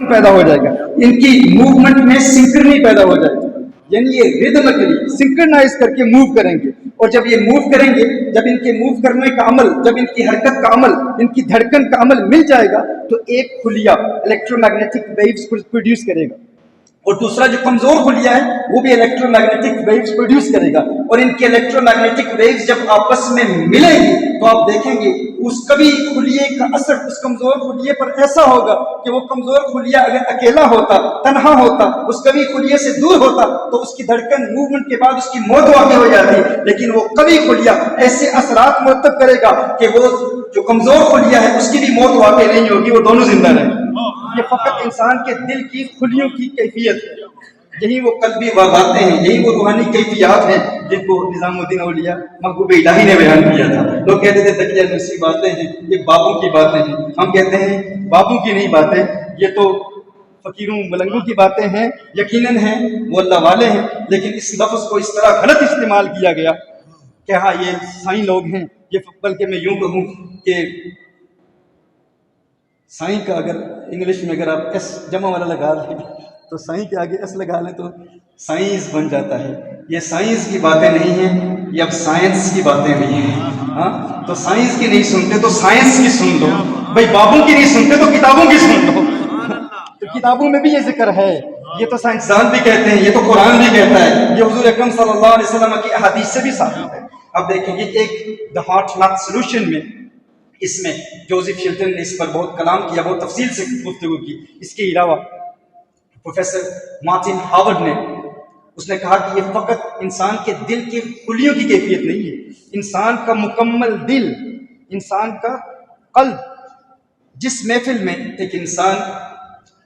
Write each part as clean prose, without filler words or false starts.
پیدا ہو جائے گا، ان کی موومنٹ میں سنکرنی پیدا ہو جائے گی، یعنی یہ ریدمکلی سنکرنائز کر کے موو کریں گے، اور جب یہ موو کریں گے، جب ان کے موو کرنے کا عمل، جب ان کی حرکت کا عمل، ان کی دھڑکن کا عمل مل جائے گا تو ایک خلیہ الیکٹرو میگنیٹک ویوز پروڈیوس کرے گا، اور دوسرا جو کمزور خلیہ ہے وہ بھی الیکٹرو میگنیٹک ویوز پروڈیوس کرے گا، اور ان کے الیکٹرو میگنیٹک ویوز جب آپس میں ملیں گی تو آپ دیکھیں گے اس کبھی خلیے کا اثر اس کمزور خلیے پر ایسا ہوگا کہ وہ کمزور خلیہ اگر اکیلا ہوتا، تنہا ہوتا، اس کبھی خلیے سے دور ہوتا تو اس کی دھڑکن موومنٹ کے بعد اس کی موت واقع ہو جاتی، لیکن وہ کبھی خلیہ ایسے اثرات مرتب کرے گا کہ وہ جو کمزور خلیہ ہے اس کی بھی موت واقع نہیں ہوگی، وہ دونوں زندہ رہیں گے۔ یہ فقط انسان کے دل کی خلیوں کی کیفیت ہے، یہی وہ قلبی واقعات ہیں، یہی وہ روحانی کیفیات ہیں جن کو نظام الدین اولیاء محبوب الہی نے بیان کیا تھا۔ لوگ کہتے تھے تقیہ نوسی باتیں ہیں، یہ بابوں کی باتیں ہیں، ہم کہتے ہیں بابوں کی نہیں باتیں، یہ تو فقیروں ملنگوں کی باتیں ہیں، یقیناً ہیں وہ اللہ والے ہیں، لیکن اس لفظ کو اس طرح غلط استعمال کیا گیا کہ ہاں یہ سائیں لوگ ہیں، یہ بلکہ میں یوں کہوں کہ سائیں کا اگر انگلش میں اگر آپ ایس جمع والا لگا لیں تو سائیں کے آگے ایس لگا لیں تو سائنس بن جاتا ہے۔ یہ سائنس کی باتیں نہیں ہیں، یہ اب سائنس کی باتیں بھی ہیں۔ ہاں تو سائنس کی نہیں سنتے تو سائنس کی سن لو، بھائی بابوں کی نہیں سنتے تو کتابوں کی سن لو۔ تو کتابوں میں بھی یہ ذکر ہے، یہ تو سائنسدان بھی کہتے ہیں، یہ تو قرآن بھی کہتا ہے، یہ حضور اکرم صلی اللہ علیہ وسلم کی احادیث سے بھی ثابت ہے۔ اب دیکھیں گے ایک دی ہارٹ میتھ سولوشن میں، اس میں جوزف شلٹن نے اس پر بہت کلام کیا، بہت تفصیل سے گفتگو کی۔ اس کے علاوہ پروفیسر مارٹن ہاورڈ نے اس نے کہا کہ یہ فقط انسان کے دل کی خلیوں کی کیفیت نہیں ہے، انسان کا مکمل دل، انسان کا قلب۔ جس محفل میں ایک انسان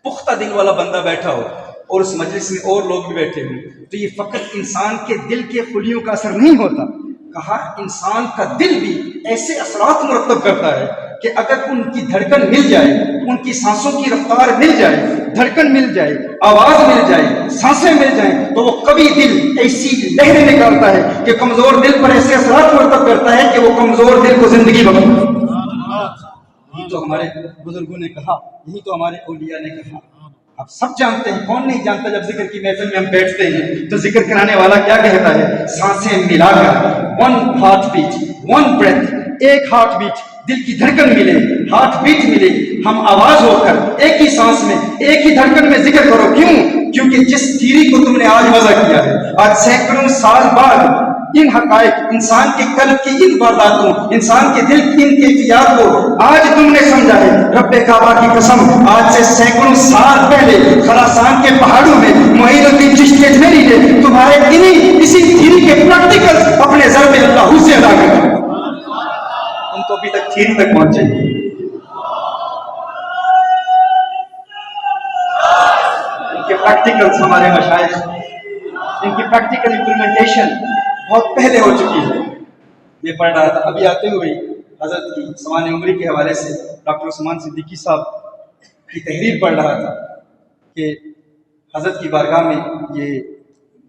پختہ دل والا بندہ بیٹھا ہو اور اس مجلس میں اور لوگ بھی بیٹھے ہوں تو یہ فقط انسان کے دل کے خلیوں کا اثر نہیں ہوتا، کہا انسان کا دل بھی ایسے اثرات مرتب کرتا ہے کہ اگر ان کی دھڑکن مل جائے، ان کی سانسوں کی رفتار مل جائے، دھڑکن مل جائے، آواز مل جائے، سانسیں مل جائیں تو وہ کبھی دل ایسی لہریں نکالتا ہے کہ کمزور دل پر ایسے اثرات مرتب کرتا ہے کہ وہ کمزور دل کو زندگی بخشتا ہے۔ یہی تو ہمارے بزرگوں نے کہا، یہی تو ہمارے اولیاء نے کہا۔ آپ سب جانتے ہیں، کون نہیں جانتا جب ذکر کی محفل میں ہم بیٹھتے ہیں تو ذکر کرانے والا کیا کہتا ہے؟ سانسیں ملا کر، one heart beat, one breath, ایک ہارٹ بیٹ، دل کی دھڑکن ملے، ہارٹ بیٹ ملے، ہم آواز ہو کر ایک ہی سانس میں، ایک ہی دھڑکن میں ذکر کرو۔ کیوں؟ کیونکہ جس تھیری کو تم نے آج وضع کیا ہے، آج سینکڑوں سال بعد ان حقائق، انسان کے قلب کی ان وارداتوں، انسان کے دل کی ان کیفیات کو آج تم نے سمجھا ہے۔ رب کعبہ کی قسم، آج سے سینکڑوں سال پہلے خراسان کے پہاڑوں میں معین الدین چشتی اجمیری نے تمہارے اسی تھیری کے پریکٹیکل اپنے ضرب اللہ سے ادا کر دیا۔ ہم تو ابھی تک تھیری تک پہنچے ہیں۔ ان کے پریکٹیکلز ہمارے مشائخ، ان کی پریکٹیکل امپلیمنٹیشن بہت پہلے ہو چکی ہے۔ میں پڑھ رہا تھا ابھی آتے ہوئے حضرت کی سوانح عمری کے حوالے سے ڈاکٹر عثمان صدیقی صاحب کی تحریر پڑھ رہا تھا کہ حضرت کی بارگاہ میں یہ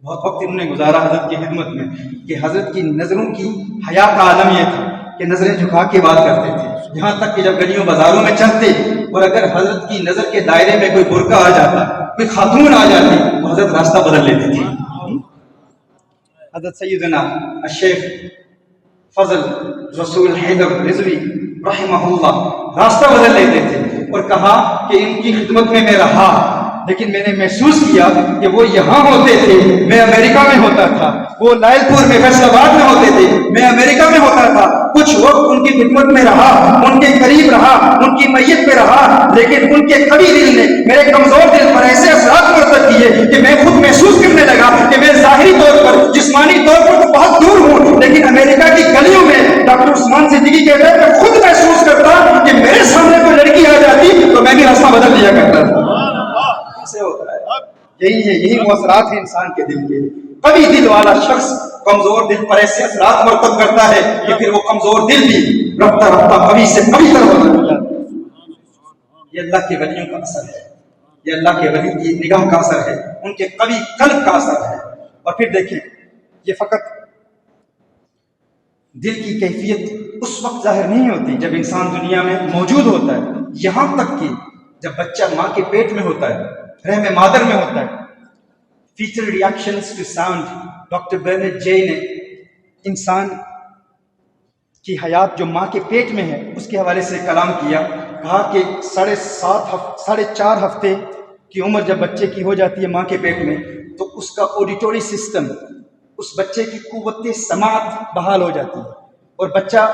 بہت وقت انہوں نے گزارا حضرت کی خدمت میں، کہ حضرت کی نظروں کی حیا کا عالم یہ تھا کہ نظریں جھکا کے بات کرتے تھے، یہاں تک کہ جب گلیوں بازاروں میں چلتے اور اگر حضرت کی نظر کے دائرے میں کوئی برقع آ جاتا، کوئی خاتون آ جاتی تو حضرت راستہ بدل لیتے تھے۔ حضرت سیدنا الشیخ فضل رسول حیدر رضوی رحمہ اللہ راستہ بدل لیتے تھے اور کہا کہ ان کی خدمت میں رہا، لیکن میں نے محسوس کیا کہ وہ یہاں ہوتے تھے، میں امریکہ میں ہوتا تھا، وہ لائل پور میں فیصل آباد میں ہوتے تھے، میں امریکہ میں ہوتا تھا۔ کچھ وقت ان کی خدمت میں رہا، ان کے قریب رہا، ان کی میت پہ رہا، لیکن ان کے قوی دل نے میرے کمزور دل پر ایسے اثرات مرتب کیے کہ میں خود محسوس کرنے لگا کہ میں ظاہری طور پر، جسمانی طور پر تو بہت دور ہوں، لیکن امریکہ کی گلیوں میں ڈاکٹر عثمان صدیقی کہتے ہیں میں خود محسوس کرتا کہ میرے سامنے کوئی لڑکی آ جاتی تو میں بھی راستہ بدل لیا کرتا تھا۔ ہوتا ہے یہی وہ اثرات ہیں انسان کے دل کے۔ قوی دل والا شخص کمزور دل پر ایسے اثرات مرتب کرتا ہے کہ پھر وہ کمزور دل بھی رفتہ رفتہ قوی سے قوی تر بدل جاتا ہے۔ یہ اللہ کے ولیوں کا اثر ہے، یہ اللہ کے ولی کی نگاہ کا اثر ہے، ان کے قوی قلب کا اثر ہے۔ اور پھر دیکھیں یہ فقط دل کی کیفیت اس وقت ظاہر نہیں ہوتی جب انسان دنیا میں موجود ہوتا ہے، یہاں تک کہ جب بچہ ماں کے پیٹ میں ہوتا ہے، رحم مادر میں ہوتا ہے. Feature reactions to sound, doctor Bernard J نے انسان کی حیات جو ماں کے پیٹ میں ہے اس کے حوالے سے کلام کیا. کہا کہ 4.5 ہفتے کی عمر جب بچے کی ہو جاتی ہے ماں کے پیٹ میں، تو اس کا آڈیٹوری سسٹم، اس بچے کی قوت سماعت بحال ہو جاتی ہے اور بچہ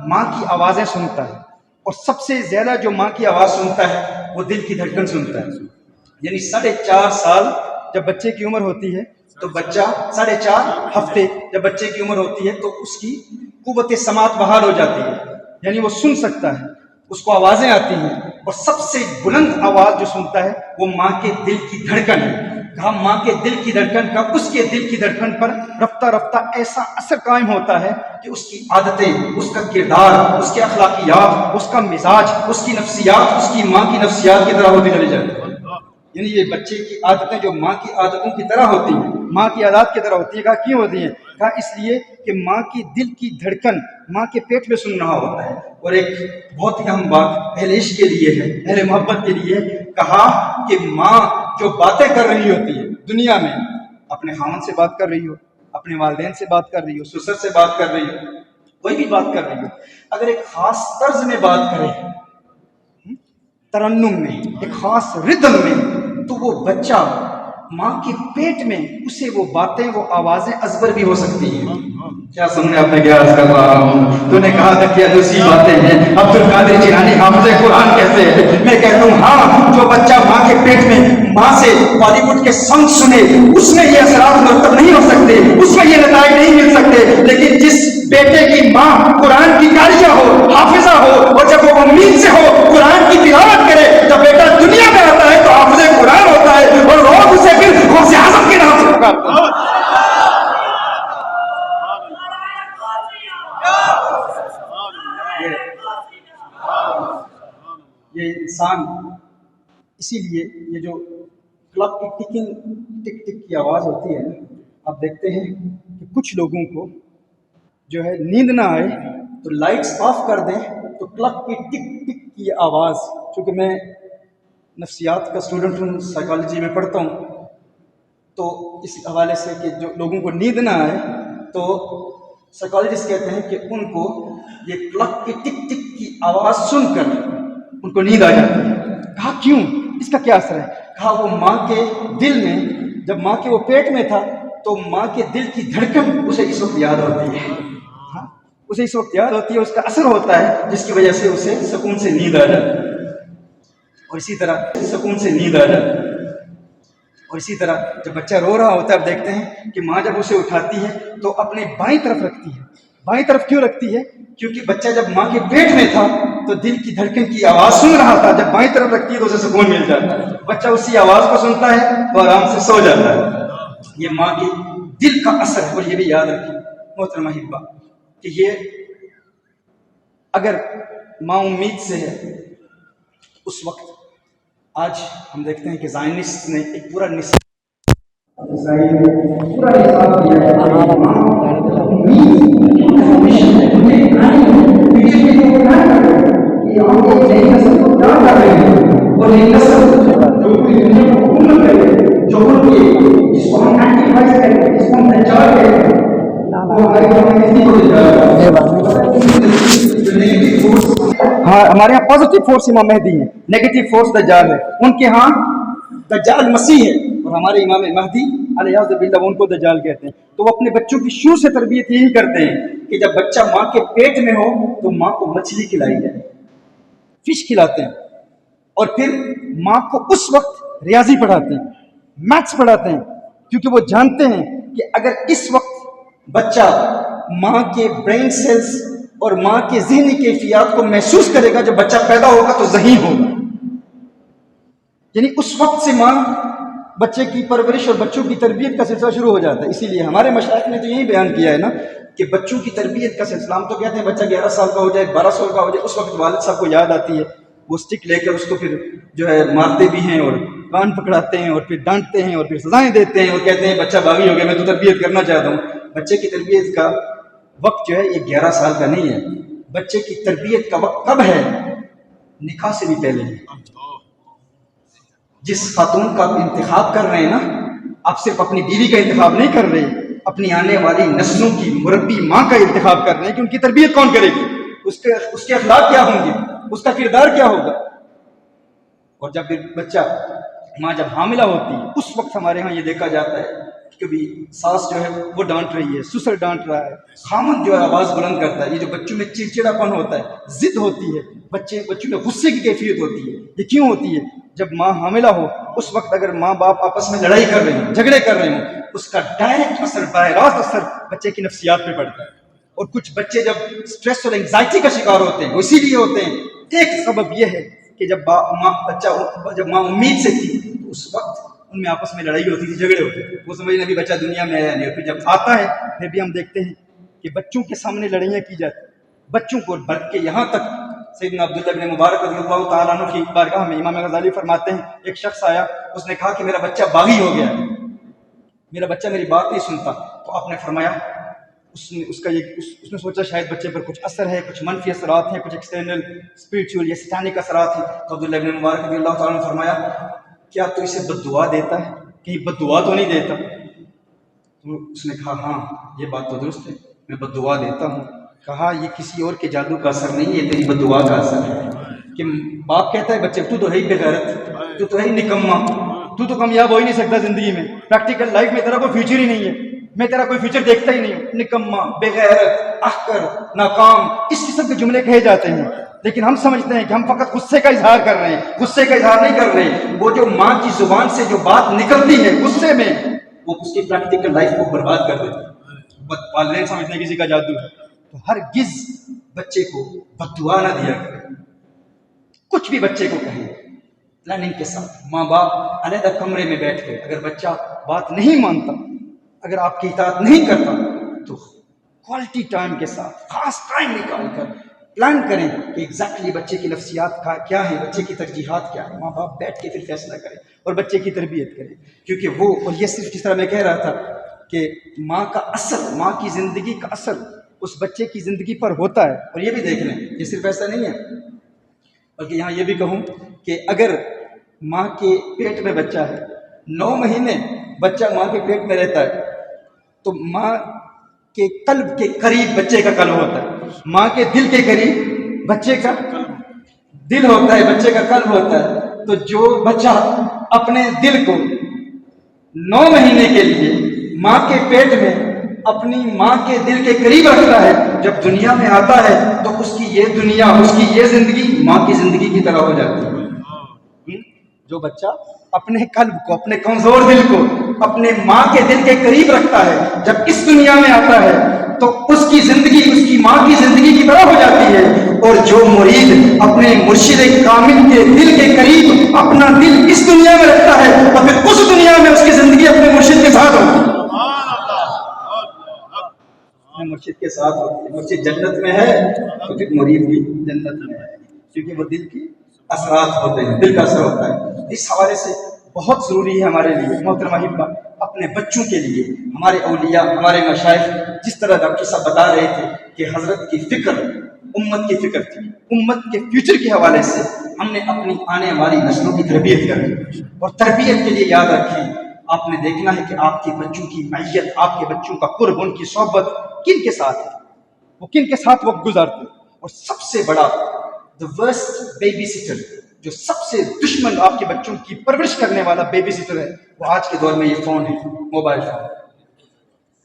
ماں کی آوازیں سنتا ہے. اور سب سے زیادہ جو ماں کی آواز سنتا ہے وہ دل کی دھڑکن سنتا ہے. یعنی 4.5 سال جب بچے کی عمر ہوتی ہے تو بچہ 4.5 ہفتے جب بچے کی عمر ہوتی ہے تو اس کی قوت سماعت بحال ہو جاتی ہے، یعنی وہ سن سکتا ہے، اس کو آوازیں آتی ہیں. اور سب سے بلند آواز جو سنتا ہے وہ ماں کے دل کی دھڑکن ہے. کہا ماں کے دل کی دھڑکن کا اس کے دل کی دھڑکن پر رفتہ رفتہ ایسا اثر قائم ہوتا ہے کہ اس کی عادتیں، اس کا کردار، اس کے اخلاقیات، اس کا مزاج، اس کی نفسیات اس کی ماں کی نفسیات کی طرح ہوتی چلی جاتی ہے. یعنی یہ بچے کی عادتیں جو ماں کی عادتوں کی طرح ہوتی ہیں، ماں کی عادات کی طرح ہوتی ہیں. کہا کیوں ہوتی ہیں؟ کہا اس لیے کہ ماں کی دل کی دھڑکن ماں کے پیٹ میں سن رہا ہوتا ہے. اور ایک بہت ہی اہم بات اہل عشق کے لیے ہے، اہل محبت کے لیے. کہا کہ ماں جو باتیں کر رہی ہوتی ہے دنیا میں، اپنے خامن سے بات کر رہی ہو، اپنے والدین سے بات کر رہی ہو، سسر سے بات کر رہی ہو، کوئی بھی بات کر رہی ہو، اگر ایک خاص طرز میں بات کرے، ترنم میں، ایک خاص ردم میں، تو وہ بچہ ماں کے پیٹ میں اسے وہ باتیں، وہ آوازیں ازبر بھی ہو سکتی ہیں. کیا سننے آپ نے کیا عرض کر رہا ہوں؟ تو نے کہا تھا کہ دوسری باتیں ہیں. عبد القادر جیلانی حافظ قرآن کیسے ہے؟ میں کہتا ہوں ہاں، جو بچہ ماں کے پیٹ میں ماں سے بالی ووڈ کے سانگ سنے، اس میں یہ اثرات مرتب نہیں ہو سکتے، اس میں یہ نتائج نہیں مل سکتے. لیکن جس بیٹے کی ماں قرآن کی قاریہ ہو، حافظہ ہو، اور جب وہ امید سے ہو قرآن کی تلاوت کرے، جب بیٹا دنیا میں آتا ہے تو حافظ قرآن ہوتا ہے اور لوگ اسے پھر غوث اعظم کے نام سے پکارتے ہیں. یہ انسان، اسی لیے یہ جو کلاک کی ٹکنگ، ٹک ٹک کی آواز ہوتی ہے، آپ دیکھتے ہیں کہ کچھ لوگوں کو جو ہے نیند نہ آئے تو لائٹس آف کر دیں تو کلاک کی ٹک ٹک کی آواز، چونکہ میں نفسیات کا اسٹوڈنٹ ہوں، سائیکالوجی میں پڑھتا ہوں، تو اس حوالے سے کہ جو لوگوں کو نیند نہ آئے تو سائیکالوجسٹ کہتے ہیں کہ ان کو یہ کلاک کی ٹک ٹک کی آواز سن کر ان کو نیند آ جاتی ہے. کہا کیوں؟ اس کا کیا اثر ہے؟ کہا وہ ماں کے دل میں، جب ماں کے وہ پیٹ میں تھا تو ماں کے دل کی دھڑکن اسے اس وقت یاد ہوتی ہے، اسے اس وقت یاد ہوتی ہے، اس کا اثر ہوتا ہے جس کی وجہ سے اسے سکون سے نیند آ جاتی ہے. اور اسی طرح سکون سے نیند آ جاتی ہے. اور اسی طرح جب بچہ رو رہا ہوتا ہے، آپ دیکھتے ہیں کہ ماں جب اسے اٹھاتی ہے تو اپنے بائیں طرف رکھتی ہے. بائیں طرف کیوں رکھتی ہے؟ کیونکہ بچہ جب ماں کے پیٹ میں تھا تو دل کی دھڑکن کی آواز سن رہا تھا. جب بائیں طرف رکھتی ہے تو اسے سکون مل جاتا ہے، بچہ اسی آواز کو سنتا ہے تو آرام سے سو جاتا ہے. یہ ماں کے دل کا اثر ہے. اور یہ بھی یاد رکھیں محترمہ حبہ کہ یہ اگر ماں امید سے ہے، اس وقت آج ہم دیکھتے ہیں کہ زائنسٹ نے ایک پورا نصاب ہاں، ہمارے یہاں پازیٹیو فورس امام مہدی ہے، نیگیٹو فورس دجال ہے. ان کے ہاں دجال مسیح ہے اور ہمارے امام مہدی علیہ باللہ ان کو دجال کہتے ہیں. تو وہ اپنے بچوں کی شروع سے تربیت یہی کرتے ہیں کہ جب بچہ ماں کے پیٹ میں ہو تو ماں کو مچھلی کھلائی جائے، فش کھلاتے ہیں. اور پھر ماں کو اس وقت ریاضی پڑھاتے ہیں، میتھس پڑھاتے ہیں، کیونکہ وہ جانتے ہیں کہ اگر اس وقت بچہ ماں کے برین سیلز اور ماں کے ذہنی کیفیات کو محسوس کرے گا، جب بچہ پیدا ہوگا تو ذہین ہوگا. یعنی اس وقت سے ماں بچے کی پرورش اور بچوں کی تربیت کا سلسلہ شروع ہو جاتا ہے. اسی لیے ہمارے مشائخ نے تو یہی بیان کیا ہے نا کہ بچوں کی تربیت کا سلسلہ، ہم تو کہتے ہیں بچہ 11 سال کا ہو جائے، 12 سال کا ہو جائے، اس وقت والد صاحب کو یاد آتی ہے، وہ سٹک لے کر اس کو پھر جو ہے مارتے بھی ہیں اور کان پکڑاتے ہیں اور پھر ڈانٹتے ہیں اور پھر سزائیں دیتے ہیں اور کہتے ہیں بچہ باغی ہو گیا، میں تو تربیت کرنا چاہتا ہوں. بچے کی تربیت کا وقت جو ہے یہ 11 سال کا نہیں ہے. بچے کی تربیت کا وقت کب ہے؟ نکاح سے بھی پہلے ہے. جس خاتون کا آپ انتخاب کر رہے ہیں نا، آپ صرف اپنی بیوی کا انتخاب نہیں کر رہے، اپنی آنے والی نسلوں کی مربی ماں کا انتخاب کر رہے ہیں کہ ان کی تربیت کون کرے گی، اس کے اخلاق کیا ہوں گے، اس کا کردار کیا ہوگا۔ اور جب بچہ ماں جب حاملہ ہوتی ہے اس وقت ہمارے ہاں یہ دیکھا جاتا ہے کہ کبھی ساس جو ہے وہ ڈانٹ رہی ہے، سسر ڈانٹ رہا ہے، خامد جو ہے آواز بلند کرتا ہے۔ یہ جو بچوں میں چڑچڑا پن ہوتا ہے، ضد ہوتی ہے، بچوں میں غصے کی کیفیت ہوتی ہے، یہ کیوں ہوتی ہے؟ جب ماں حاملہ ہو اس وقت اگر ماں باپ آپس میں لڑائی کر رہے ہوں، جھگڑے کر رہے ہوں، اس کا ڈائریکٹ اثر، براہ راست اثر بچے کی نفسیات پہ پڑتا ہے۔ اور کچھ بچے جب اسٹریس اور انگزائٹی کا شکار ہوتے ہیں وہ اسی لیے ہوتے ہیں، ایک سبب یہ ہے کہ جب ماں امید سے تھی تو اس وقت ان میں آپس میں لڑائی ہوتی تھی، جھگڑے ہوتے تھے، وہ سمجھنے ابھی بچہ دنیا میں آیا نہیں، اور پھر جب آتا ہے پھر بھی ہم دیکھتے ہیں کہ بچوں کے سامنے لڑائیاں کی جاتی ہیں، بچوں کو، بلکہ یہاں تک سیدنا عبداللہ بن مبارک رضی اللہ تعالیٰ عنہ کی بارگاہ میں امام غزالی فرماتے ہیں ایک شخص آیا، اس نے کہا کہ میرا بچہ باغی ہو گیا ہے، میرا بچہ میری بات نہیں سنتا۔ تو آپ نے فرمایا، اس نے سوچا شاید بچے پر کچھ اثر ہے، کچھ منفی اثرات ہیں، کچھ ایکسٹرنل اسپرچول یا سٹینک اثرات ہیں۔ تو عبداللہ بن مبارک رضی اللہ تعالیٰ نے فرمایا کیا تو اسے بد دعا دیتا ہے؟ کہیں بد دعا تو نہیں دیتا؟ تو اس نے کہا ہاں یہ بات تو درست ہے، میں بد دعا دیتا ہوں۔ کہا یہ کسی اور کے جادو کا اثر نہیں ہے، تیری بد دعا کا اثر ہے۔ کہ باپ کہتا ہے بچے تو ہے ہی بے غیرت، تو ہے ہی نکما، تو کامیاب ہو ہی نہیں سکتا زندگی میں، پریکٹیکل لائف میں تیرا کوئی فیوچر ہی نہیں ہے، میں تیرا کوئی فیوچر دیکھتا ہی نہیں ہوں، نکما، بے غیرت، احقر، ناکام، اس قسم کے جملے کہے جاتے ہیں۔ لیکن ہم سمجھتے ہیں کہ ہم فقط غصے کا اظہار کر رہے ہیں، غصے کا اظہار نہیں کر رہے، وہ جو ماں کی زبان سے جو بات نکلتی ہے غصے میں، وہ اس کی پریکٹیکل لائف کو برباد کر دیتی ہے۔ والدین سمجھتے ہیں کسی کا جادو ہے۔ تو ہرگز بچے کو بد دعا نہ دیا کرے، کچھ بھی بچے کو کہیں پلاننگ کے ساتھ، ماں باپ علیحدہ کمرے میں بیٹھ کے، اگر بچہ بات نہیں مانتا، اگر آپ کی اطاعت نہیں کرتا تو کوالٹی ٹائم کے ساتھ خاص ٹائم نکال کر پلان کریں کہ ایگزیکٹلی بچے کی نفسیات کیا ہے، بچے کی ترجیحات کیا ہے، ماں باپ بیٹھ کے پھر فیصلہ کریں اور بچے کی تربیت کریں۔ کیونکہ وہ، اور یہ صرف جس طرح میں کہہ رہا تھا کہ ماں کا اثر، ماں کی زندگی کا اثر اس بچے کی زندگی پر ہوتا ہے۔ اور یہ بھی دیکھ لیں یہ صرف ایسا نہیں ہے، بلکہ یہاں یہ بھی کہوں کہ اگر ماں کے پیٹ میں بچہ ہے، 9 مہینے بچہ ماں کے پیٹ میں رہتا ہے، تو ماں کے قلب کے قریب بچے کا قلب ہوتا ہے، ماں کے دل کے قریب بچے کا دل ہوتا ہے، بچے کا قلب ہوتا ہے۔ تو جو بچہ اپنے دل کو 9 مہینے کے لیے ماں کے پیٹ میں اپنی ماں کے دل کے قریب رکھتا ہے، جب دنیا میں آتا ہے تو اس کی یہ دنیا، اس کی یہ زندگی ماں کی زندگی کی طرح ہو جاتی ہے۔ جو بچہ اپنے قلب کو، اپنے کمزور دل کو اپنے ماں کے دل کے قریب رکھتا ہے، جب اس دنیا میں آتا ہے تو اس کی زندگی اس کی ماں کی زندگی کی طرح ہو جاتی ہے۔ اور جو مرید اپنے مرشد کامل کے دل کے قریب اپنا دل اس دنیا میں رکھتا ہے تو پھر اس دنیا میں اس کی زندگی اپنے مرشد کے ساتھ ہوتی ہے، مرشد کے ساتھ ہوتی ہے۔ مرشد جنت میں ہے تو پھر مرید بھی جنت میں ہے، کیونکہ وہ دل کی اثرات ہوتے ہیں، دل کا اثر ہوتا ہے۔ اس حوالے سے بہت ضروری ہے ہمارے لیے محترم احبہ، اپنے بچوں کے لیے ہمارے اولیاء، ہمارے مشائخ جس طرح ڈاکٹر صاحب بتا رہے تھے کہ حضرت کی فکر امت کی فکر تھی، امت کے فیوچر کے حوالے سے ہم نے اپنی آنے والی نسلوں کی تربیت کرنی، اور تربیت کے لیے یاد رکھیں آپ نے دیکھنا ہے کہ آپ کے بچوں کی معیت، آپ کے بچوں کا قرب، ان کی صحبت کن کے ساتھ ہے، وہ کن کے ساتھ وقت گزارتے ہیں۔ اور سب سے بڑا the worst baby sitter، جو سب سے دشمن آپ کے بچوں کی پرورش کرنے والا بیبی سیٹر ہے، وہ آج کے دور میں یہ فون ہے، موبائل فون،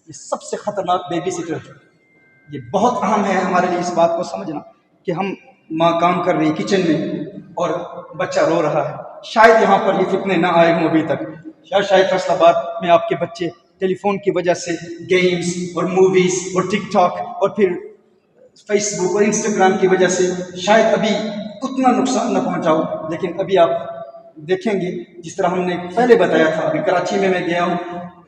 یہ سب سے خطرناک بیبی سیٹر ہے۔ یہ بہت اہم ہے ہمارے لیے اس بات کو سمجھنا کہ ہم، ماں کام کر رہی ہے کچن میں اور بچہ رو رہا ہے، شاید یہاں پر یہ فتنے نہ آئے ہوں ابھی تک، شاید فیصل آباد میں آپ کے بچے ٹیلی فون کی وجہ سے گیمز اور موویز اور ٹک ٹاک اور پھر فیس بک اور انسٹاگرام کی وجہ سے شاید ابھی اتنا نقصان نہ پہنچاؤ، لیکن ابھی آپ دیکھیں گے جس طرح ہم نے پہلے بتایا تھا، ابھی کراچی میں گیا ہوں،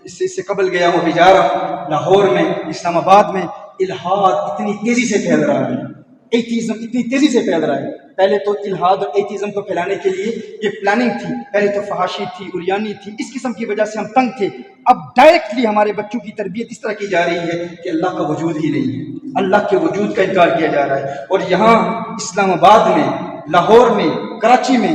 اس سے قبل گیا ہوں، ابھی جا رہا ہوں لاہور میں، اسلام آباد میں الحاد اتنی تیزی سے پھیل رہا ہے، ایتھیزم اتنی تیزی سے پھیل رہا ہے۔ پہلے تو الحاد اور ایتھیزم کو پھیلانے کے لیے یہ پلاننگ تھی، پہلے تو فحاشی تھی، عریانی تھی، اس قسم کی وجہ سے ہم تنگ تھے۔ اب ڈائریکٹلی ہمارے بچوں کی تربیت اس طرح کی جا رہی ہے کہ اللہ کا وجود ہی نہیں ہے، اللہ کے وجود کا انکار کیا جا رہا ہے۔ اور یہاں اسلام آباد میں، لاہور میں، کراچی میں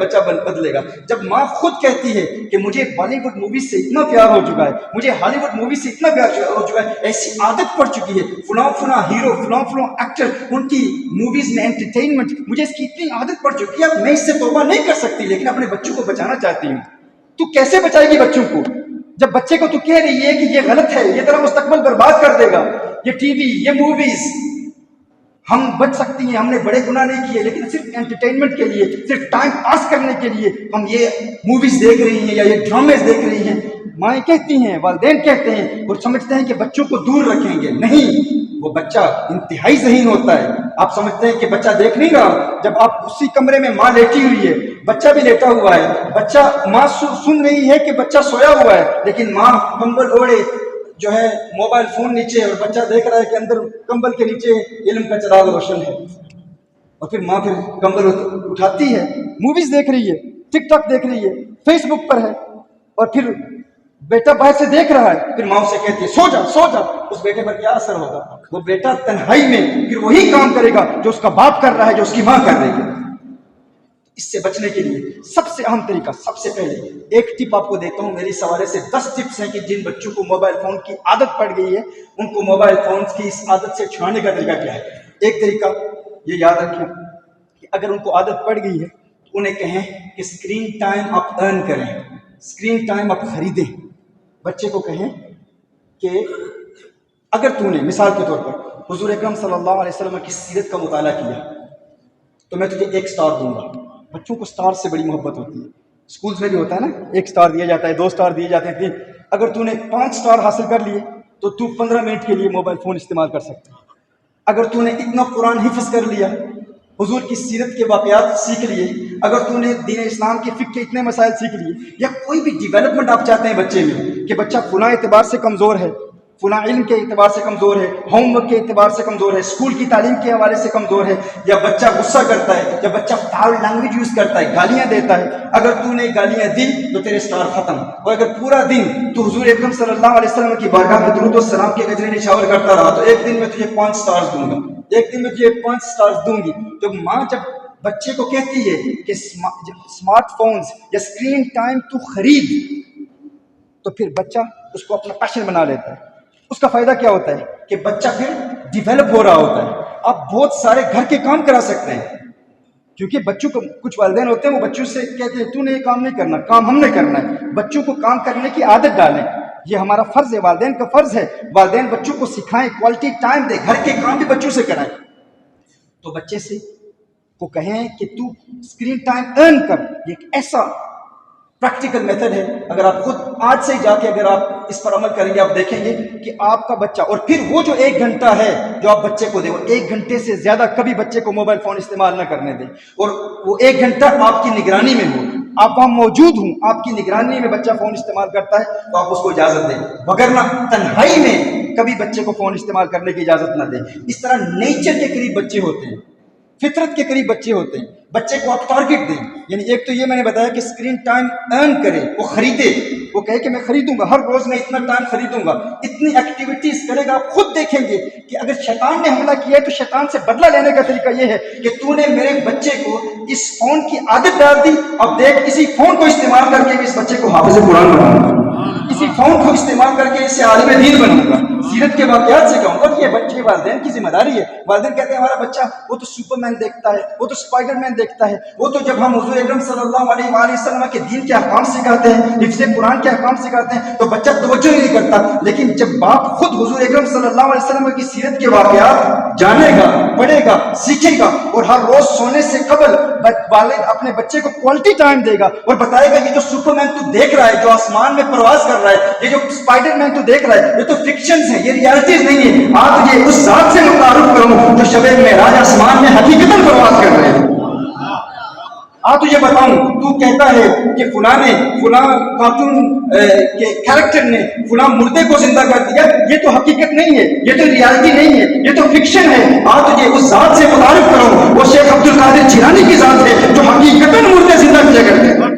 بچہ بدلے گا. جب ماں خود کہتی ہے کہ مجھے بالی ووڈ موویز سے اتنا پیار ہو چکا ہے, مجھے ہالی ووڈ موویز سے اتنا پیار ہو چکا ہے, ایسی عادت پڑ چکی ہے, فلاں ہیرو فلاں ایکٹر, ان کی موویز میں انٹرٹینمنٹ, مجھے اس کی اتنی عادت پڑ چکی ہے, اب میں اس سے توبہ نہیں کر سکتی, لیکن اپنے بچوں کو بچانا چاہتی ہوں. تو کیسے بچائے گی بچوں کو جب بچے کو تو کہہ رہی ہے کہ یہ غلط ہے, یہ تیرا مستقبل برباد کر دے گا, یہ ٹی وی, یہ موویز. ہم بچ سکتی ہیں, ہم نے بڑے گناہ نہیں کیے, لیکن صرف انٹرٹینمنٹ کے لیے, صرف ٹائم پاس کرنے کے لیے ہم یہ موویز دیکھ رہی ہیں یا یہ ڈرامز دیکھ رہی ہیں. مائیں کہتی ہیں, والدین کہتے ہیں, اور سمجھتے ہیں کہ بچوں کو دور رکھیں گے. نہیں, وہ بچہ انتہائی ذہین ہوتا ہے. آپ سمجھتے ہیں کہ بچہ دیکھ نہیں رہا, جب آپ اسی کمرے میں ماں لیٹی ہوئی ہے, بچہ بھی لیٹا ہوا ہے, بچہ ماں سن رہی ہے کہ بچہ سویا ہوا ہے, لیکن ماں کمبل اوڑے جو ہے موبائل فون نیچے, اور بچہ دیکھ رہا ہے کہ اندر کمبل کے نیچے علم کا چراغ روشن ہے. اور پھر ماں پھر کمبل اٹھاتی ہے, موویز دیکھ رہی ہے, ٹک ٹاک دیکھ رہی ہے, فیس بک پر ہے, اور پھر بیٹا باہر سے دیکھ رہا ہے, پھر ماں اسے کہتی ہے سو جا. اس بیٹے پر کیا اثر ہوگا؟ وہ بیٹا تنہائی میں پھر وہی کام کرے گا جو اس کا باپ کر رہا ہے, جو اس کی ماں کر رہی ہے. اس سے بچنے کے لیے سب سے اہم طریقہ, سب سے پہلے ایک ٹپ آپ کو دیتا ہوں. میری سوالے سے 10 ٹپس ہیں کہ جن بچوں کو موبائل فون کی عادت پڑ گئی ہے, ان کو موبائل فون کی اس عادت سے چھڑانے کا طریقہ کیا ہے. ایک طریقہ یہ یاد رکھیں کہ اگر ان کو عادت پڑ گئی ہے تو انہیں کہیں کہ اسکرین ٹائم آپ ارن کریں, اسکرین ٹائم آپ خریدیں. بچے کو کہیں کہ اگر تو نے مثال کے طور پر حضور اکرم صلی اللہ علیہ وسلم کی سیرت کا مطالعہ کیا تو میں تجھے 1 اسٹار دوں گا. بچوں کو اسٹار سے بڑی محبت ہوتی ہے. اسکولز میں بھی ہوتا ہے نا, 1 اسٹار دیا جاتا ہے, 2 اسٹار دیے جاتے ہیں, 3. اگر تو نے 5 اسٹار حاصل کر لیے تو 15 منٹ کے لیے موبائل فون استعمال کر سکتا ہے. اگر تو نے اتنا قرآن حفظ کر لیا, حضور کی سیرت کے واقعات سیکھ لیے, اگر تو نے دین اسلام کے فقہ کے اتنے مسائل سیکھ لیے, یا کوئی بھی ڈیولپمنٹ آپ چاہتے ہیں بچے میں کہ بچہ فلاں اعتبار سے کمزور ہے, فلاں علم کے اعتبار سے کمزور ہے, ہوم ورک کے اعتبار سے کمزور ہے, اسکول کی تعلیم کے حوالے سے کمزور ہے, یا بچہ غصہ کرتا ہے, یا بچہ فاؤل لینگویج یوز کرتا ہے, گالیاں دیتا ہے, اگر تو نے گالیاں دی تو تیرے اسٹار ختم. اور اگر پورا دن تو حضور اکرم صلی اللہ علیہ وسلم کی بارگاہ میں درود و سلام کے گجرے نشاور کرتا رہا تو ایک دن میں تجھے 5 اسٹارز دوں گا, ایک دن میں تجھے 5 اسٹارز دوں گی. تو ماں جب بچے کو کہتی ہے کہ اسمارٹ فونز یا اسکرین ٹائم تو خرید, تو پھر بچہ اس کو اپنا پیشن بنا لیتا ہے. اس کا فائدہ کیا ہوتا ہے کہ بچہ پھر ڈیولپ ہو رہا ہوتا ہے. آپ بہت سارے گھر کے کام کرا سکتے ہیں, کیونکہ بچوں کو کچھ والدین ہوتے ہیں وہ بچوں سے کہتے ہیں تو نے یہ کام نہیں کرنا, کام ہم نے کرنا ہے. بچوں کو کام کرنے کی عادت ڈالیں, یہ ہمارا فرض ہے, والدین کا فرض ہے. والدین بچوں کو سکھائیں, کوالٹی ٹائم دیں, گھر کے کام بھی بچوں سے کرائیں. تو بچے سے کو کہیں کہ تو اسکرین ٹائم ارن کر. یہ ایک ایسا پریکٹیکل میتھڈ ہے, اگر آپ خود آج سے جا کے اگر آپ اس پر عمل کریں گے آپ دیکھیں گے کہ آپ کا بچہ, اور پھر وہ جو 1 گھنٹہ ہے جو آپ بچے کو دیں, وہ 1 گھنٹے سے زیادہ کبھی بچے کو موبائل فون استعمال نہ کرنے دیں, اور وہ 1 گھنٹہ آپ کی نگرانی میں ہو, آپ وہاں موجود ہوں, آپ کی نگرانی میں بچہ فون استعمال کرتا ہے تو آپ اس کو اجازت دیں, وگرنہ تنہائی میں کبھی بچے کو فون استعمال کرنے کی اجازت نہ دیں. اس طرح نیچر کے قریب بچے ہوتے ہیں, فطرت کے قریب بچے ہوتے ہیں. بچے کو آپ ٹارگٹ دیں, یعنی ایک تو یہ میں نے بتایا کہ اسکرین ٹائم ارن کرے, وہ خریدے, وہ کہے کہ میں خریدوں گا, ہر روز میں اتنا ٹائم خریدوں گا, اتنی ایکٹیویٹیز کرے گا. آپ خود دیکھیں گے کہ اگر شیطان نے حملہ کیا ہے تو شیطان سے بدلہ لینے کا طریقہ یہ ہے کہ تو نے میرے بچے کو اس فون کی عادت ڈال دی, اب دیکھ اسی فون کو استعمال کر کے اس بچے کو حافظ قرآن بناؤں گا, اسی فون کو استعمال کر کے اسے عالم دین بناؤں گا, سیرت کے واقعات سے کہوں گا. یہ بچے والدین کی ذمہ داری ہے. والدین کہتے ہیں ہمارا بچہ وہ تو سپر مین دیکھتا ہے, وہ تو اسپائڈر مین دیکھتا ہے, وہ تو جب ہم حضور اکرم صلی اللہ علیہ وآلہ وسلم کے دین کے احکام سکھاتے ہیں, حفظ قرآن کے احکام سکھاتے ہیں تو بچہ توجہ نہیں کرتا. لیکن جب باپ خود حضور اکرم صلی اللہ علیہ وسلم کی سیرت کے واقعات جانے گا, پڑھے گا, سیکھے گا, اور ہر روز سونے سے قبل والد اپنے بچے کو کوالٹی ٹائم دے گا اور بتائے گا یہ جو سپر مین تو دیکھ رہا ہے, جو آسمان میں پرواز کر رہا ہے, یہ جو اسپائڈر مین تو دیکھ رہا ہے, یہ تو فکشنز ہیں, یہ ریالٹیز نہیں ہے. آپ تجھے اس ذات سے متعارف کروں جو شب معراج آسمان میں حقیقتاً پرواز کر رہے ہیں. تجھے بتاؤں, تو کہتا ہے کہ فلاں کارٹون کے کیریکٹر نے فلاں مردے کو زندہ کر دیا, یہ تو حقیقت نہیں ہے, یہ تو ریالٹی نہیں ہے, یہ تو فکشن ہے. تجھے اس ذات سے متعارف کروں, وہ شیخ عبد القادر جیلانی کی ذات ہے جو حقیقتاً مردے زندہ کیا کرتے ہیں.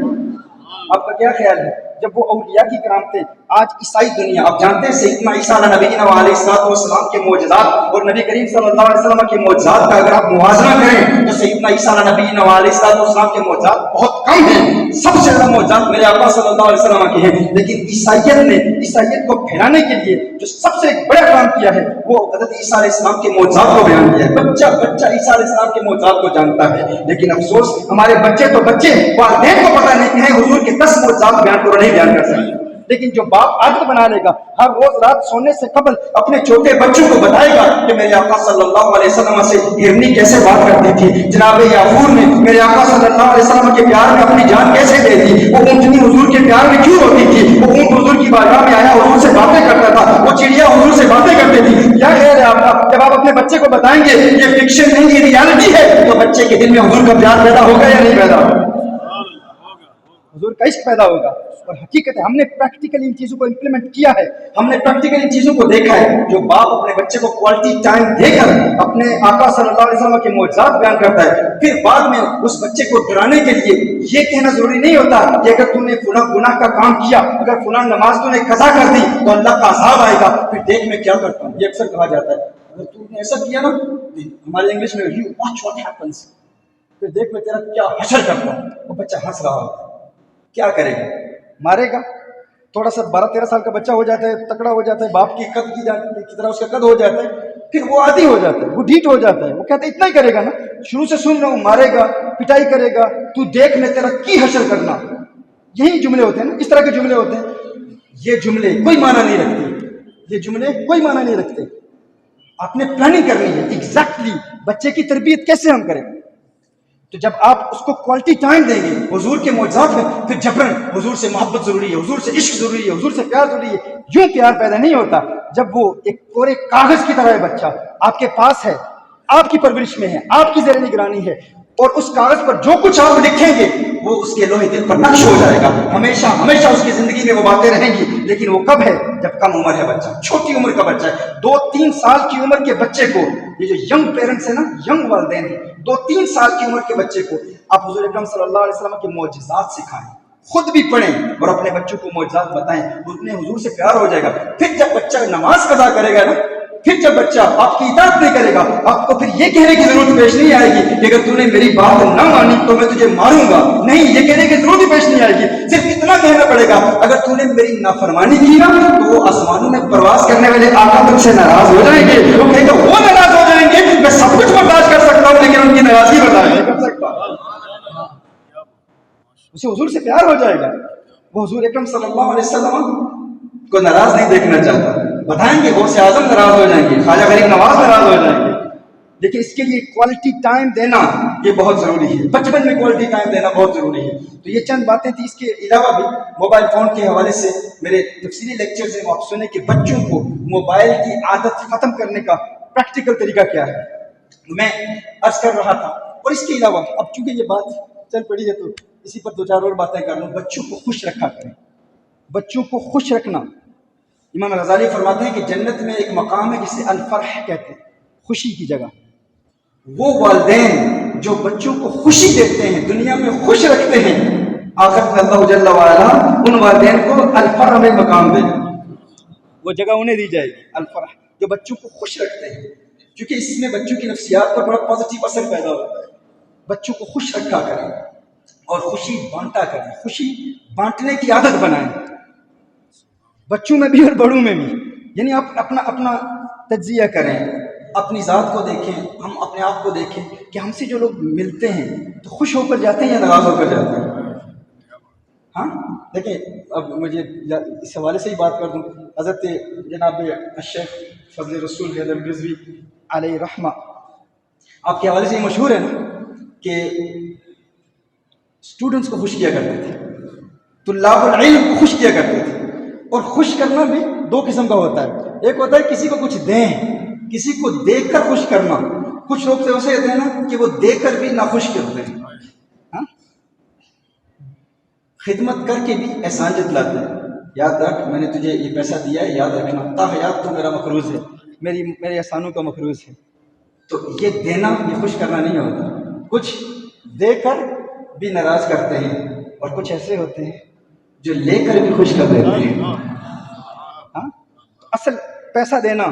اب کیا خیال ہے جب وہ اولیاء کی کرام تھے، آج عیسائی دنیا، آپ جانتے ہیں سیدنا عیسیٰ علیہ نبینا علیہ السلام کے معجزات اور نبی کریم صلی اللہ علیہ وسلم کے معجزات کا اگر آپ موازنہ کریں تو سیدنا عیسیٰ علیہ نبینا علیہ السلام کے معجزات بہت کم ہیں، سب سے زیادہ معجزات میرے آقا صلی اللہ علیہ وسلم کے ہیں، لیکن عیسائیت نے عیسائیت کو پھیلانے کے لیے جو سب سے بڑا کام کیا ہے وہ حضرت عیسیٰ علیہ السلام کے معجزات کو بیان کیا ہے۔ بچہ عیسیٰ علیہ السلام کے معجزات کو جانتا ہے، لیکن افسوس ہمارے بچے تو بچے والدین کو پتہ نہیں ہے حضور کے 10 معجزات بیان کرو نہیں بیان کر سکتے، لیکن جو باپ عادت بنا لے گا ہر روز رات سونے سے قبل اپنے چھوٹے بچوں کو بتائے گا کہ میرے آقا صلی اللہ علیہ وسلم سے ہرنی کیسے بات کرتی تھی، جناب یعقوب نے میرے آقا صلی اللہ علیہ وسلم کے پیار میں اپنی جان کیسے دے دی، وہ اونٹنی حضور کے پیار میں کیوں ہوتی تھی، وہ اونٹ حضور کی بارگاہ میں آیا حضور سے باتیں کرتا تھا، وہ چڑیا حضور سے باتیں کرتی تھی۔ کیا خیال ہے آپ کا جب آپ اپنے بچے کو بتائیں گے یہ فکشن نہیں یہ ریالٹی ہے تو بچے کے دل میں حضور کا پیار پیدا ہوگا یا نہیں پیدا ہوگا؟ حضور کا عشق پیدا ہوگا۔ اور حقیقت ہے ہم نے پریکٹیکلی ان چیزوں کو امپلیمنٹ کیا ہے، ہم نے پریکٹیکلی ان چیزوں کو دیکھا ہے۔ جو باپ اپنے بچے کو کوالٹی ٹائم دے کر اپنے آقا صلی اللہ علیہ وسلم کے معجزات بیان کرتا ہے، پھر بعد میں اس بچے کو ڈرانے کے لیے یہ کہنا ضروری نہیں ہوتا کہ اگر تم نے فلاں گناہ کا کام کیا، اگر فلاں نماز تم نے قضا کر دی تو اللہ کا عذاب آئے گا، پھر دیکھ میں کیا کرتا ہوں۔ یہ اکثر کہا جاتا ہے اگر تم نے ایسا کیا نا، ہمارے انگلش میں یو واچ واٹ ہیپنس، پھر دیکھ میں تیرا کیا حشر کرتا ہوں۔ وہ بچہ ہنس رہا ہوتا ہے، کیا کرے گا؟ مارے گا۔ تھوڑا سا 12-13 سال کا بچہ ہو جاتا ہے، تکڑا ہو جاتا ہے، باپ کی قد کی طرح اس کا قد ہو جاتا ہے، پھر وہ عادی ہو جاتا ہے، وہ ڈھیٹ ہو جاتا ہے، وہ کہتا ہے اتنا ہی کرے گا نا، شروع سے سن رہا ہوں، مارے گا، پٹائی کرے گا، تو دیکھ میں تیرا کی حشر کرنا۔ یہی جملے ہوتے ہیں نا، اس طرح کے جملے ہوتے ہیں۔ یہ جملے کوئی معنی نہیں رکھتے، یہ جملے کوئی معنی نہیں رکھتے۔ آپ نے پلاننگ کرنی ہے ایگزیکٹلی بچے کی تربیت کیسے ہم کریں۔ تو جب آپ اس کو کوالٹی ٹائم دیں گے حضور کے معجزات میں، پھر جبرن حضور سے محبت ضروری ہے، حضور سے عشق ضروری ہے، حضور سے پیار ضروری ہے۔ یوں پیار پیدا نہیں ہوتا جب وہ ایک پورے کاغذ کی طرح ہے بچہ آپ کے پاس ہے، آپ کی پرورش میں ہے، آپ کی زیر نگرانی ہے، اور اس کاغذ پر جو کچھ آپ لکھیں گے وہ اس کے لوہے دل پر نقش ہو جائے گا، ہمیشہ ہمیشہ اس کی زندگی میں وہ باتیں رہیں گی۔ لیکن وہ کب ہے؟ جب کم عمر ہے بچہ، چھوٹی عمر کا بچہ ہے، 2-3 سال کی عمر کے بچے کو، یہ جو ینگ پیرنٹس ہیں نا، ینگ والدین ہیں، 2-3 سال کی عمر کے بچے کو آپ حضور اکرم صلی اللہ علیہ وسلم کے معجزات سکھائیں، خود بھی پڑھیں اور اپنے بچوں کو معجزات بتائیں، انہیں حضور سے پیار ہو جائے گا۔ پھر جب بچہ نماز قضا کرے گا نا، پھر جب بچہ آپ کی اطاعت نہیں کرے گا، آپ کو پھر یہ کہنے کی ضرورت پیش نہیں آئے گی کہ اگر تو نے میری بات نہ مانی تو میں تجھے ماروں گا، نہیں، یہ کہنے کی ضرورت ہی پیش نہیں آئے گی۔ صرف اتنا کہنا پڑے گا اگر تو نے میری نافرمانی کی نا تو وہ آسمانوں میں پرواز کرنے والے آقا تجھ سے ناراض ہو جائیں گے، وہ کہیں گے وہ ناراض ہو جائیں گے، میں سب کچھ برداشت کر سکتا ہوں لیکن ان کی ناراضگی برداشت نہیں کر سکتا۔ اسے حضور سے پیار ہو جائے گا، وہ حضور اکرم صلی اللہ علیہ وسلم کو ناراض نہیں دیکھنا چاہتا۔ بتائیں گے غوث اعظم ناراض ہو جائیں گے، خواجہ غریب نواز ناراض ہو جائیں گے، لیکن اس کے لیے کوالٹی ٹائم دینا یہ بہت ضروری ہے، بچپن میں کوالٹی ٹائم دینا بہت ضروری ہے۔ تو یہ چند باتیں تھیں، اس کے علاوہ بھی موبائل فون کے حوالے سے میرے تفصیلی لیکچرز ہیں، آپ سنیں کہ بچوں کو موبائل کی عادت ختم کرنے کا پریکٹیکل طریقہ کیا ہے، میں عرض کر رہا تھا۔ اور اس کے علاوہ اب چونکہ یہ بات چل پڑی ہے تو اسی پر 2-4 اور باتیں کر لوں۔ بچوں کو خوش رکھا کریں، بچوں کو خوش رکھنا۔ امام غزالی فرماتے ہیں کہ جنت میں ایک مقام ہے جسے الفرح کہتے ہیں، خوشی کی جگہ۔ وہ والدین جو بچوں کو خوشی دیتے ہیں، دنیا میں خوش رکھتے ہیں، آخرت میں اللہ جل وعلا ان والدین کو الفرح میں مقام دے گا، وہ جگہ انہیں دی جائے گی، الفرح، جو بچوں کو خوش رکھتے ہیں، کیونکہ اس میں بچوں کی نفسیات پر بڑا پازیٹیو اثر پیدا ہوتا ہے۔ بچوں کو خوش رکھا کریں اور خوشی بانٹا کریں، خوشی بانٹنے کی عادت بنائیں، بچوں میں بھی اور بڑوں میں بھی۔ یعنی آپ اپنا تجزیہ کریں، اپنی ذات کو دیکھیں، ہم اپنے آپ کو دیکھیں کہ ہم سے جو لوگ ملتے ہیں تو خوش ہو کر جاتے ہیں یا ناراض ہو کر جاتے ہیں؟ ہاں دیکھیں، اب مجھے اس حوالے سے ہی بات کر دوں۔ حضرت جناب الشیخ فضل رسول حیدر رضوی علیہ رحمہ، آپ کے حوالے سے یہ مشہور ہے نا کہ اسٹوڈنٹس کو خوش کیا کرتے تھے، طلاب العلم کو خوش کیا کرتے تھے۔ اور خوش کرنا بھی 2 قسم کا ہوتا ہے، ایک ہوتا ہے کسی کو کچھ دیں، کسی کو دیکھ کر خوش کرنا۔ کچھ لوگ تو ایسے ہوتے ہیں نا کہ وہ دے کر بھی ناخوش کرتے ہیں، ہاں؟ خدمت کر کے بھی احسان جتلاتے ہیں، یاد رکھ میں نے تجھے یہ پیسہ دیا ہے، یاد رکھنا، تا حیات تو میرا مقروض ہے، میرے احسانوں کا مقروض ہے۔ تو یہ دینا، یہ خوش کرنا نہیں ہوتا۔ کچھ دے کر بھی ناراض کرتے ہیں اور کچھ ایسے ہوتے ہیں جو لے کر بھی خوش کر دیتے ہیں. ہاں اصل پیسہ دینا،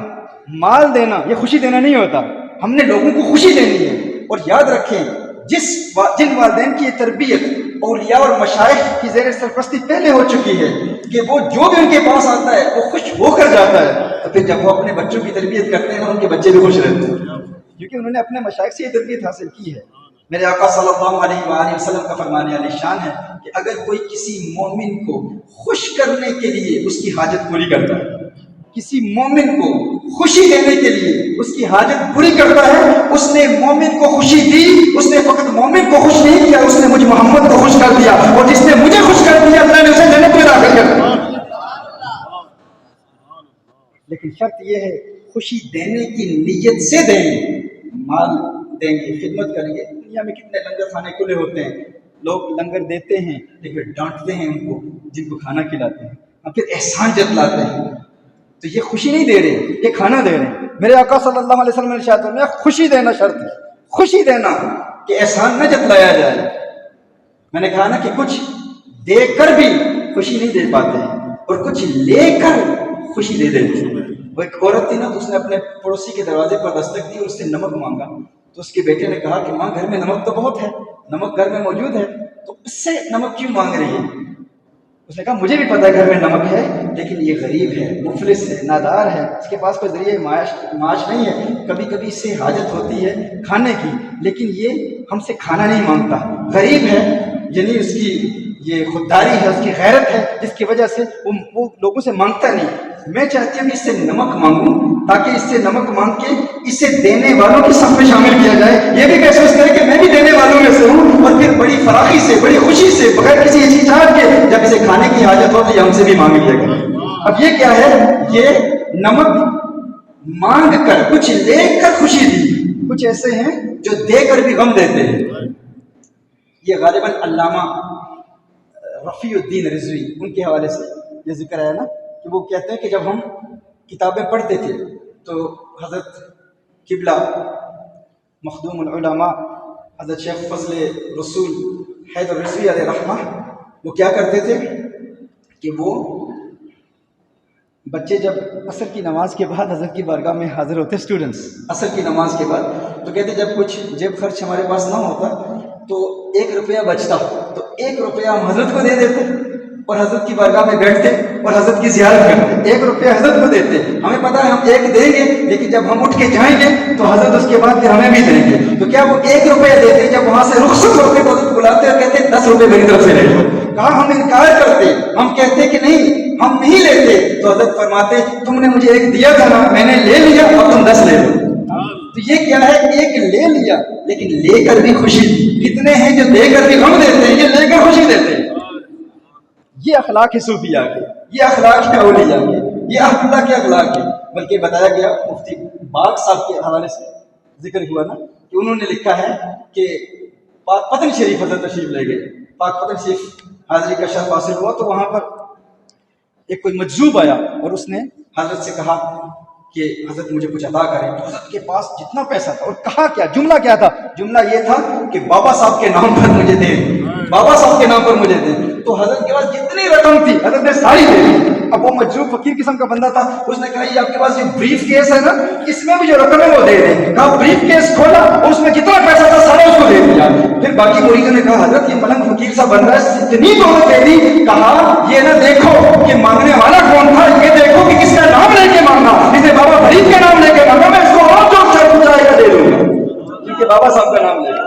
مال دینا یہ خوشی دینا نہیں ہوتا. ہم نے لوگوں کو خوشی دینی ہے. اور یاد رکھیں جن والدین کی یہ تربیت اولیاء اور مشائخ کی زیر سرپرستی پہلے ہو چکی ہے کہ وہ جو بھی ان کے پاس آتا ہے وہ خوش ہو کر جاتا ہے، تو پھر جب وہ اپنے بچوں کی تربیت کرتے ہیں ان کے بچے بھی خوش رہتے ہیں، کیونکہ انہوں نے اپنے مشائخ سے یہ تربیت حاصل کی ہے. میرے آقا صلی اللہ علیہ وآلہ وسلم کا فرمانے علی شان ہے کہ اگر کوئی کسی مومن کو خوش کرنے کے لیے اس کی حاجت پوری کرتا ہے، کسی مومن کو خوشی دینے کے لیے اس کی حاجت پوری کرتا ہے، اس نے مومن کو خوشی دی، اس نے فقط مومن کو خوش نہیں کیا، اس نے مجھ محمد کو خوش کر دیا، اور جس نے مجھے خوش کر دیا اللہ نے اسے جنت میں داخل کر دیا. لیکن شرط یہ ہے خوشی دینے کی نیت سے دیں گے. مال دیں گے، خدمت کریں گے. دنیا میں کتنے لنگر خانے کھلے ہوتے ہیں، لوگ لنگر دیتے ہیں لیکن ڈانٹتے ہیں ان کو جن کو کھانا کھلاتے ہیں، اور پھر احسان جتلاتے ہیں. تو یہ خوشی نہیں دے رہے، یہ کھانا دے رہے ہیں. میرے آقا صلی اللہ علیہ وسلم نے ارشاد فرمایا خوشی دینا شرط ہے، خوشی دینا کہ احسان نہ جتلایا جائے. میں نے کہا نا کہ کچھ دے کر بھی خوشی نہیں دے پاتے ہیں اور کچھ لے کر خوشی دے دیتے ہیں. وہ ایک عورت تھی نا، تو اس نے اپنے پڑوسی کے دروازے پر دستک دی اور اس سے نمک مانگا. تو اس کے بیٹے نے کہا کہ ماں گھر میں نمک تو بہت ہے، نمک گھر میں موجود ہے، تو اس سے نمک کیوں مانگ رہی ہے؟ اس نے کہا مجھے بھی پتا ہے گھر میں نمک ہے، لیکن یہ غریب ہے، مفلس ہے، نادار ہے، اس کے پاس کوئی ذریعہ معاش نہیں ہے، کبھی کبھی اس سے حاجت ہوتی ہے کھانے کی، لیکن یہ ہم سے کھانا نہیں مانگتا، غریب ہے. یعنی اس کی یہ خودداری ہے، اس کی غیرت ہے، جس کی وجہ سے وہ لوگوں سے مانگتا نہیں. میں چاہتی ہوں کہ اس سے نمک مانگوں تاکہ اس سے نمک مانگ کے اسے دینے والوں کی صف میں شامل کیا جائے. یہ بھی محسوس کرے کہ میں بھی دینے والوں میں سے ہوں، اور پھر بڑی فراخی سے، بڑی خوشی سے، بغیر کسی ہچکچاہٹ کے جب اسے کھانے کی حاجت ہو تو یہ ہم سے بھی مانگ لیا گا. اب یہ کیا ہے؟ یہ نمک مانگ کر کچھ لے کر خوشی دی. کچھ ایسے ہیں جو دے کر بھی غم دیتے ہیں. یہ غالباً علامہ رفیع الدین رضوی ان کے حوالے سے یہ ذکر ہے نا کہ وہ کہتے ہیں کہ جب ہم کتابیں پڑھتے تھے تو حضرت قبلہ مخدوم العلماء حضرت شیخ فضل رسول حیدر رضوی علیہ رحمہ وہ کیا کرتے تھے کہ وہ بچے جب عصر کی نماز کے بعد حضرت کی بارگاہ میں حاضر ہوتے، اسٹوڈنٹس عصر کی نماز کے بعد، تو کہتے جب کچھ جیب خرچ ہمارے پاس نہ ہوتا تو 1 روپیہ بچتا تو 1 روپیہ ہم حضرت کو دے دیتے اور حضرت کی بارگاہ میں بیٹھتے اور حضرت کی زیارت کرتے. 1 روپیہ حضرت کو دیتے. ہمیں پتا ہے ہم 1 دیں گے، لیکن جب ہم اٹھ کے جائیں گے تو حضرت اس کے بعد پھر ہمیں بھی دیں گے. تو کیا وہ 1 روپیہ دیتے؟ جب وہاں سے رخصت ہوتے تو حضرت بلاتے اور کہتے 10 روپے میری طرف سے لے لو. کہا ہم انکار کرتے، ہم کہتے کہ نہیں ہم نہیں لیتے. تو حضرت فرماتے تم نے مجھے 1 دیا تھا نا، میں نے لے لیا، اور تم 10 لے لو. تو یہ کیا ہے؟ 1 لے لیا لیکن لے کر بھی خوشی. کتنے ہیں جو دے کر بھی غم دیتے ہیں، یہ لے کر خوشی دیتے ہیں. یہ اخلاق ہے صوفیاء کے، یہ اخلاق ہے اولیاء کے، یہ اللہ کے اخلاق ہے. بلکہ بتایا گیا مفتی باغ صاحب کے حوالے سے ذکر ہوا نا کہ انہوں نے لکھا ہے کہ پاک پتن شریف حضرت تشریف لے گئے. پاک پتن شریف حاضری کا شرف حاصل ہوا تو وہاں پر ایک کوئی مجذوب آیا اور اس نے حضرت سے کہا کہ حضرت مجھے کچھ عطا کریں. تو حضرت کے پاس جتنا پیسہ تھا، اور کہا کیا جملہ کیا تھا؟ جملہ یہ تھا کہ بابا صاحب کے نام پر مجھے دیں، بابا صاحب کے نام پر مجھے دیں. تو حضرت کے پاس جتنی رقم تھی حضرت نے ساری دے دی. اب وہ مجذوب فقیر قسم کا بندہ تھا، اس نے کہا یہ آپ کے پاس جو بریف کیس ہے نا، اس میں بھی جو رقم ہے وہ دے دیں. کہا بریف کیس کھولا اور اس میں جتنا پیسہ تھا سارا اس کو دے دیا. پھر باقی مریدوں نے کہا حضرت یہ ملنگ فقیر سا بن رہا ہے، اتنی دولت دے دی. کہا یہ نہ دیکھو کہ مانگنے والا کون تھا، یہ دیکھو کہ کس کا نام لے کے مانگا. جسے بابا فرید کا نام لے کے مانگا میں اس کو اور جو اونچائی کا دے دوں گا، کیونکہ بابا صاحب کا نام لے